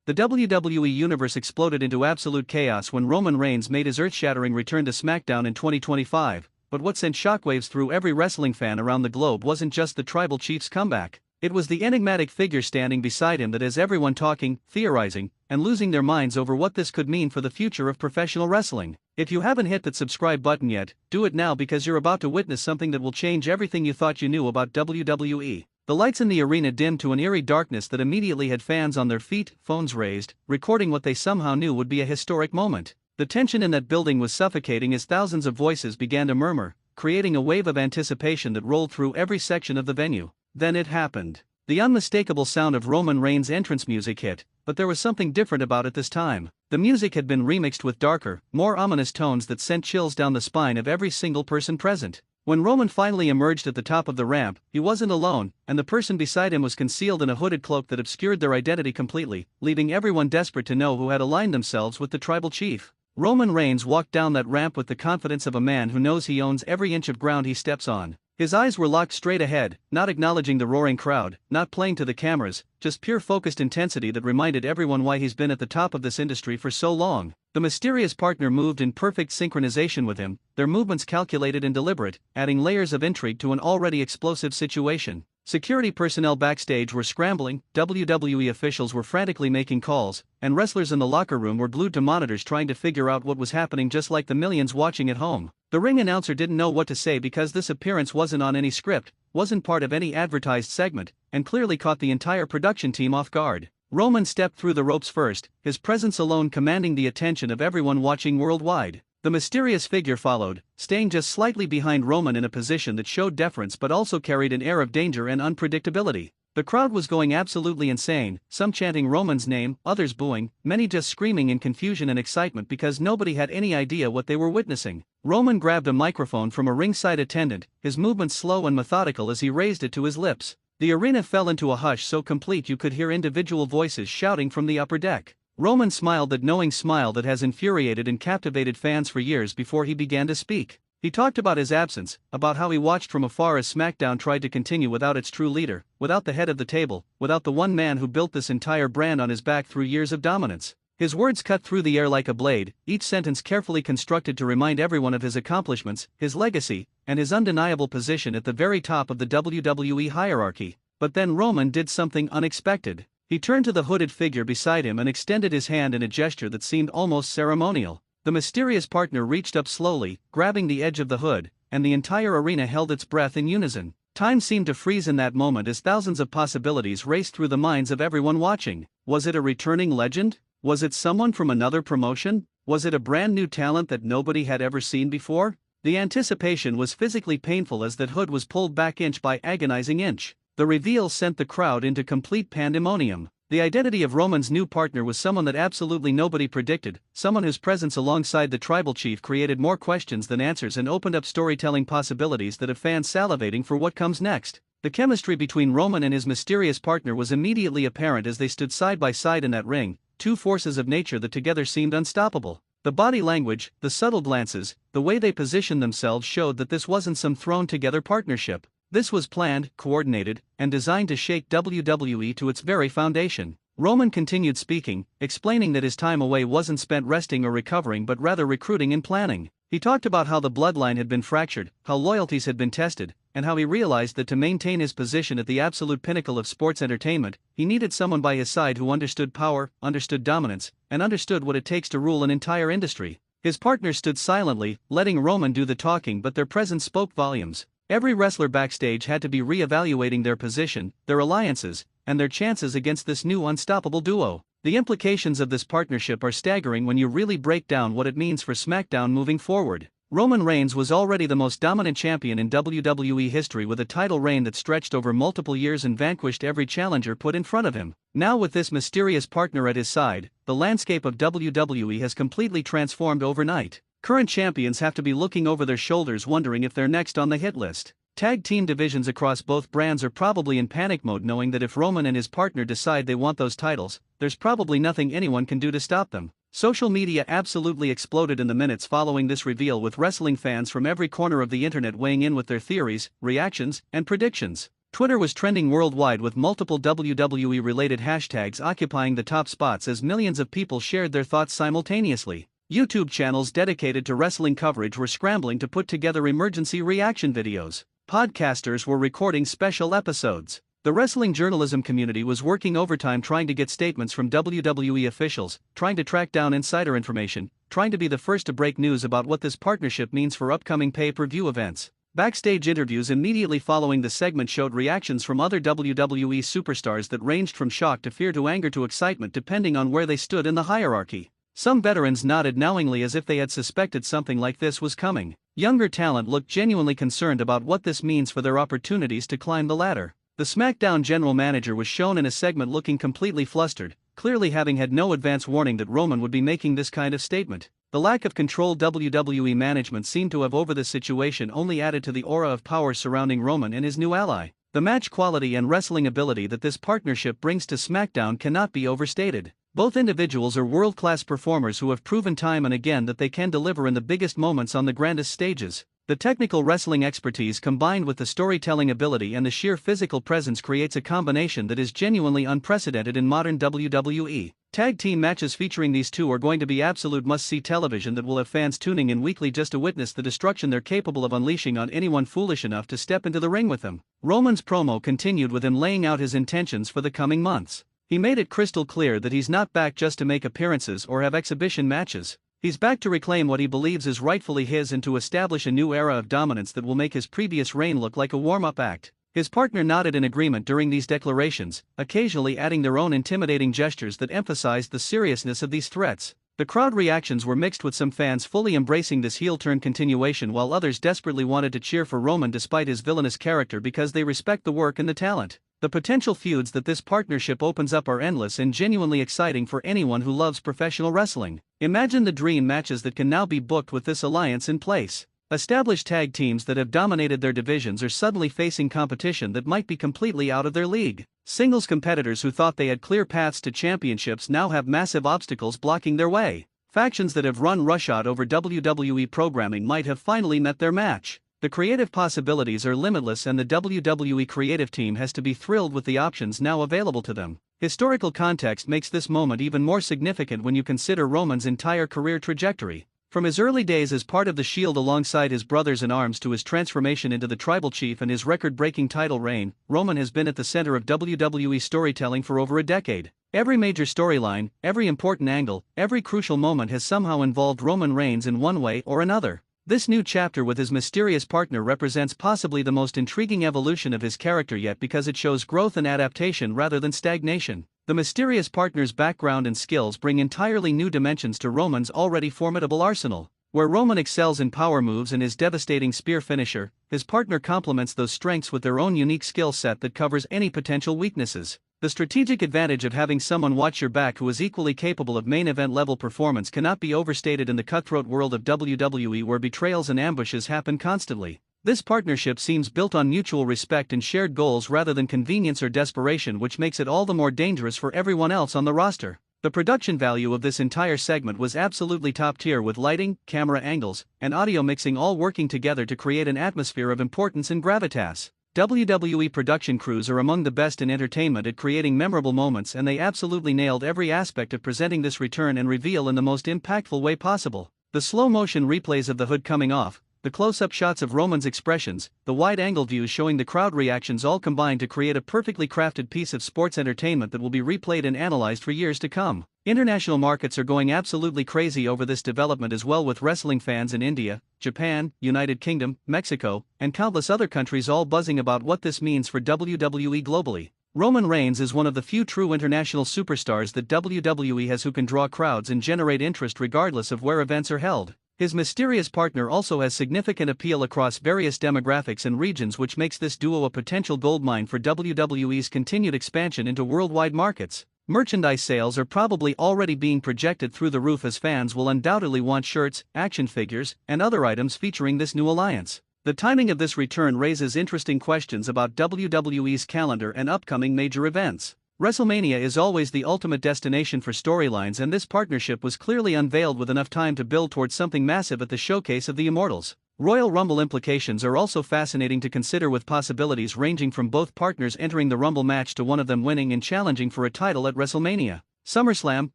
The WWE Universe exploded into absolute chaos when Roman Reigns made his earth-shattering return to SmackDown in 2025, but what sent shockwaves through every wrestling fan around the globe wasn't just the Tribal Chief's comeback. It was the enigmatic figure standing beside him that has everyone talking, theorizing, and losing their minds over what this could mean for the future of professional wrestling. If you haven't hit that subscribe button yet, do it now because you're about to witness something that will change everything you thought you knew about WWE. The lights in the arena dimmed to an eerie darkness that immediately had fans on their feet, phones raised, recording what they somehow knew would be a historic moment. The tension in that building was suffocating as thousands of voices began to murmur, creating a wave of anticipation that rolled through every section of the venue. Then it happened. The unmistakable sound of Roman Reigns' entrance music hit, but there was something different about it this time. The music had been remixed with darker, more ominous tones that sent chills down the spine of every single person present. When Roman finally emerged at the top of the ramp, he wasn't alone, and the person beside him was concealed in a hooded cloak that obscured their identity completely, leaving everyone desperate to know who had aligned themselves with the Tribal Chief. Roman Reigns walked down that ramp with the confidence of a man who knows he owns every inch of ground he steps on. His eyes were locked straight ahead, not acknowledging the roaring crowd, not playing to the cameras, just pure focused intensity that reminded everyone why he's been at the top of this industry for so long. The mysterious partner moved in perfect synchronization with him, their movements calculated and deliberate, adding layers of intrigue to an already explosive situation. Security personnel backstage were scrambling, WWE officials were frantically making calls, and wrestlers in the locker room were glued to monitors trying to figure out what was happening, just like the millions watching at home. The ring announcer didn't know what to say because this appearance wasn't on any script, wasn't part of any advertised segment, and clearly caught the entire production team off guard. Roman stepped through the ropes first, his presence alone commanding the attention of everyone watching worldwide. The mysterious figure followed, staying just slightly behind Roman in a position that showed deference but also carried an air of danger and unpredictability. The crowd was going absolutely insane, some chanting Roman's name, others booing, many just screaming in confusion and excitement because nobody had any idea what they were witnessing. Roman grabbed a microphone from a ringside attendant, his movements slow and methodical as he raised it to his lips. The arena fell into a hush so complete you could hear individual voices shouting from the upper deck. Roman smiled that knowing smile that has infuriated and captivated fans for years before he began to speak. He talked about his absence, about how he watched from afar as SmackDown tried to continue without its true leader, without the head of the table, without the one man who built this entire brand on his back through years of dominance. His words cut through the air like a blade, each sentence carefully constructed to remind everyone of his accomplishments, his legacy, and his undeniable position at the very top of the WWE hierarchy. But then Roman did something unexpected. He turned to the hooded figure beside him and extended his hand in a gesture that seemed almost ceremonial. The mysterious partner reached up slowly, grabbing the edge of the hood, and the entire arena held its breath in unison. Time seemed to freeze in that moment as thousands of possibilities raced through the minds of everyone watching. Was it a returning legend? Was it someone from another promotion? Was it a brand new talent that nobody had ever seen before? The anticipation was physically painful as that hood was pulled back inch by agonizing inch. The reveal sent the crowd into complete pandemonium. The identity of Roman's new partner was someone that absolutely nobody predicted, someone whose presence alongside the Tribal Chief created more questions than answers and opened up storytelling possibilities that have fans salivating for what comes next. The chemistry between Roman and his mysterious partner was immediately apparent as they stood side by side in that ring, two forces of nature that together seemed unstoppable. The body language, the subtle glances, the way they positioned themselves showed that this wasn't some thrown-together partnership. This was planned, coordinated, and designed to shake WWE to its very foundation. Roman continued speaking, explaining that his time away wasn't spent resting or recovering but rather recruiting and planning. He talked about how the bloodline had been fractured, how loyalties had been tested, and how he realized that to maintain his position at the absolute pinnacle of sports entertainment, he needed someone by his side who understood power, understood dominance, and understood what it takes to rule an entire industry. His partner stood silently, letting Roman do the talking, but their presence spoke volumes. Every wrestler backstage had to be re-evaluating their position, their alliances, and their chances against this new unstoppable duo. The implications of this partnership are staggering when you really break down what it means for SmackDown moving forward. Roman Reigns was already the most dominant champion in WWE history with a title reign that stretched over multiple years and vanquished every challenger put in front of him. Now with this mysterious partner at his side, the landscape of WWE has completely transformed overnight. Current champions have to be looking over their shoulders wondering if they're next on the hit list. Tag team divisions across both brands are probably in panic mode knowing that if Roman and his partner decide they want those titles, there's probably nothing anyone can do to stop them. Social media absolutely exploded in the minutes following this reveal with wrestling fans from every corner of the internet weighing in with their theories, reactions, and predictions. Twitter was trending worldwide with multiple WWE-related hashtags occupying the top spots as millions of people shared their thoughts simultaneously. YouTube channels dedicated to wrestling coverage were scrambling to put together emergency reaction videos. Podcasters were recording special episodes. The wrestling journalism community was working overtime trying to get statements from WWE officials, trying to track down insider information, trying to be the first to break news about what this partnership means for upcoming pay-per-view events. Backstage interviews immediately following the segment showed reactions from other WWE superstars that ranged from shock to fear to anger to excitement depending on where they stood in the hierarchy. Some veterans nodded knowingly as if they had suspected something like this was coming. Younger talent looked genuinely concerned about what this means for their opportunities to climb the ladder. The SmackDown general manager was shown in a segment looking completely flustered, clearly having had no advance warning that Roman would be making this kind of statement. The lack of control WWE management seemed to have over this situation only added to the aura of power surrounding Roman and his new ally. The match quality and wrestling ability that this partnership brings to SmackDown cannot be overstated. Both individuals are world-class performers who have proven time and again that they can deliver in the biggest moments on the grandest stages. The technical wrestling expertise combined with the storytelling ability and the sheer physical presence creates a combination that is genuinely unprecedented in modern WWE. Tag team matches featuring these two are going to be absolute must-see television that will have fans tuning in weekly just to witness the destruction they're capable of unleashing on anyone foolish enough to step into the ring with them. Roman's promo continued with him laying out his intentions for the coming months. He made it crystal clear that he's not back just to make appearances or have exhibition matches. He's back to reclaim what he believes is rightfully his and to establish a new era of dominance that will make his previous reign look like a warm-up act. His partner nodded in agreement during these declarations, occasionally adding their own intimidating gestures that emphasized the seriousness of these threats. The crowd reactions were mixed with some fans fully embracing this heel-turn continuation while others desperately wanted to cheer for Roman despite his villainous character because they respect the work and the talent. The potential feuds that this partnership opens up are endless and genuinely exciting for anyone who loves professional wrestling. Imagine the dream matches that can now be booked with this alliance in place. Established tag teams that have dominated their divisions are suddenly facing competition that might be completely out of their league. Singles competitors who thought they had clear paths to championships now have massive obstacles blocking their way. Factions that have run roughshod over WWE programming might have finally met their match. The creative possibilities are limitless and the WWE creative team has to be thrilled with the options now available to them. Historical context makes this moment even more significant when you consider Roman's entire career trajectory. From his early days as part of the Shield alongside his brothers in arms to his transformation into the Tribal Chief and his record-breaking title reign, Roman has been at the center of WWE storytelling for over a decade. Every major storyline, every important angle, every crucial moment has somehow involved Roman Reigns in one way or another. This new chapter with his mysterious partner represents possibly the most intriguing evolution of his character yet because it shows growth and adaptation rather than stagnation. The mysterious partner's background and skills bring entirely new dimensions to Roman's already formidable arsenal. Where Roman excels in power moves and his devastating spear finisher, his partner complements those strengths with their own unique skill set that covers any potential weaknesses. The strategic advantage of having someone watch your back who is equally capable of main event level performance cannot be overstated in the cutthroat world of WWE where betrayals and ambushes happen constantly. This partnership seems built on mutual respect and shared goals rather than convenience or desperation, which makes it all the more dangerous for everyone else on the roster. The production value of this entire segment was absolutely top tier with lighting, camera angles, and audio mixing all working together to create an atmosphere of importance and gravitas. WWE production crews are among the best in entertainment at creating memorable moments and they absolutely nailed every aspect of presenting this return and reveal in the most impactful way possible. The slow-motion replays of the hood coming off, the close-up shots of Roman's expressions, the wide-angle views showing the crowd reactions all combined to create a perfectly crafted piece of sports entertainment that will be replayed and analyzed for years to come. International markets are going absolutely crazy over this development as well, with wrestling fans in India, Japan, United Kingdom, Mexico, and countless other countries all buzzing about what this means for WWE globally. Roman Reigns is one of the few true international superstars that WWE has who can draw crowds and generate interest regardless of where events are held. His mysterious partner also has significant appeal across various demographics and regions, which makes this duo a potential goldmine for WWE's continued expansion into worldwide markets. Merchandise sales are probably already being projected through the roof as fans will undoubtedly want shirts, action figures, and other items featuring this new alliance. The timing of this return raises interesting questions about WWE's calendar and upcoming major events. WrestleMania is always the ultimate destination for storylines, and this partnership was clearly unveiled with enough time to build towards something massive at the Showcase of the Immortals. Royal Rumble implications are also fascinating to consider, with possibilities ranging from both partners entering the Rumble match to one of them winning and challenging for a title at WrestleMania. SummerSlam,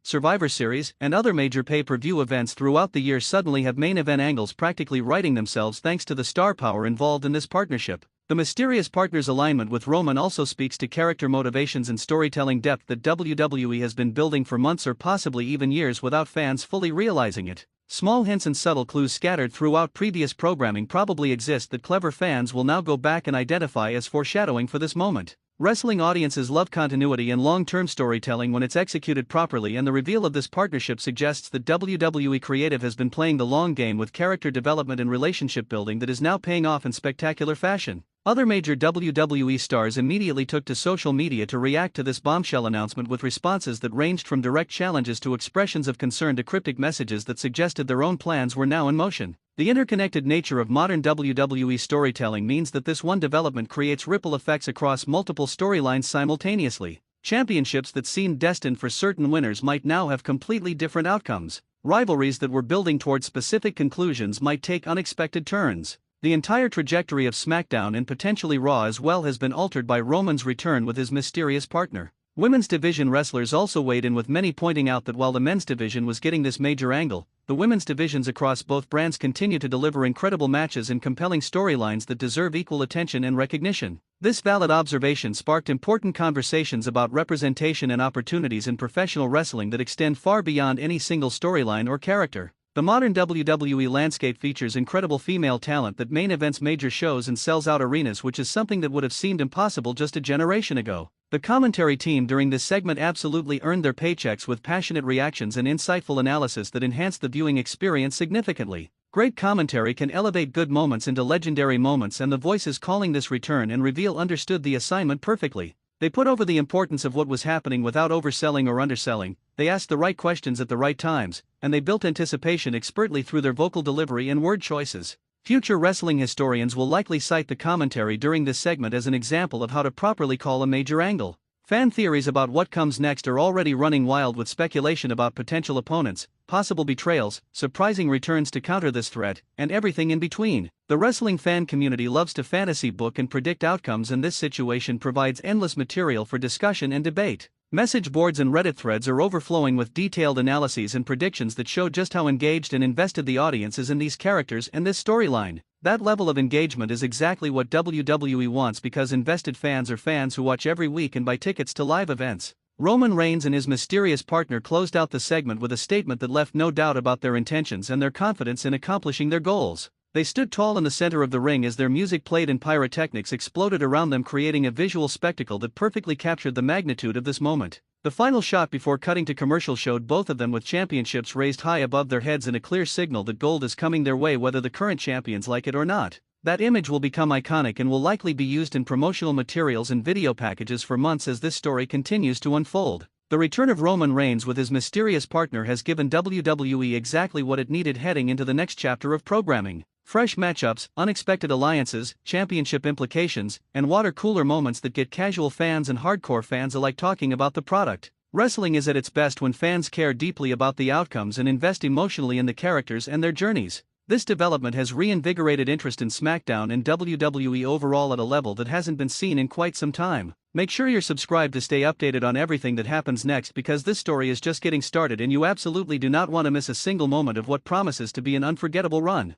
Survivor Series, and other major pay-per-view events throughout the year suddenly have main event angles practically writing themselves thanks to the star power involved in this partnership. The mysterious partner's alignment with Roman also speaks to character motivations and storytelling depth that WWE has been building for months or possibly even years without fans fully realizing it. Small hints and subtle clues scattered throughout previous programming probably exist that clever fans will now go back and identify as foreshadowing for this moment. Wrestling audiences love continuity and long-term storytelling when it's executed properly, and the reveal of this partnership suggests that WWE Creative has been playing the long game with character development and relationship building that is now paying off in spectacular fashion. Other major WWE stars immediately took to social media to react to this bombshell announcement with responses that ranged from direct challenges to expressions of concern to cryptic messages that suggested their own plans were now in motion. The interconnected nature of modern WWE storytelling means that this one development creates ripple effects across multiple storylines simultaneously. Championships that seemed destined for certain winners might now have completely different outcomes. Rivalries that were building toward specific conclusions might take unexpected turns. The entire trajectory of SmackDown and potentially Raw as well has been altered by Roman's return with his mysterious partner. Women's division wrestlers also weighed in, with many pointing out that while the men's division was getting this major angle, the women's divisions across both brands continue to deliver incredible matches and compelling storylines that deserve equal attention and recognition. This valid observation sparked important conversations about representation and opportunities in professional wrestling that extend far beyond any single storyline or character. The modern WWE landscape features incredible female talent that main events major shows and sells out arenas, which is something that would have seemed impossible just a generation ago. The commentary team during this segment absolutely earned their paychecks with passionate reactions and insightful analysis that enhanced the viewing experience significantly. Great commentary can elevate good moments into legendary moments, and the voices calling this return and reveal understood the assignment perfectly. They put over the importance of what was happening without overselling or underselling. They asked the right questions at the right times, and they built anticipation expertly through their vocal delivery and word choices. Future wrestling historians will likely cite the commentary during this segment as an example of how to properly call a major angle. Fan theories about what comes next are already running wild, with speculation about potential opponents, possible betrayals, surprising returns to counter this threat, and everything in between. The wrestling fan community loves to fantasy book and predict outcomes, and this situation provides endless material for discussion and debate. Message boards and Reddit threads are overflowing with detailed analyses and predictions that show just how engaged and invested the audience is in these characters and this storyline. That level of engagement is exactly what WWE wants, because invested fans are fans who watch every week and buy tickets to live events. Roman Reigns and his mysterious partner closed out the segment with a statement that left no doubt about their intentions and their confidence in accomplishing their goals. They stood tall in the center of the ring as their music played and pyrotechnics exploded around them, creating a visual spectacle that perfectly captured the magnitude of this moment. The final shot before cutting to commercial showed both of them with championships raised high above their heads, in a clear signal that gold is coming their way whether the current champions like it or not. That image will become iconic and will likely be used in promotional materials and video packages for months as this story continues to unfold. The return of Roman Reigns with his mysterious partner has given WWE exactly what it needed heading into the next chapter of programming. Fresh matchups, unexpected alliances, championship implications, and water cooler moments that get casual fans and hardcore fans alike talking about the product. Wrestling is at its best when fans care deeply about the outcomes and invest emotionally in the characters and their journeys. This development has reinvigorated interest in SmackDown and WWE overall at a level that hasn't been seen in quite some time. Make sure you're subscribed to stay updated on everything that happens next, because this story is just getting started and you absolutely do not want to miss a single moment of what promises to be an unforgettable run.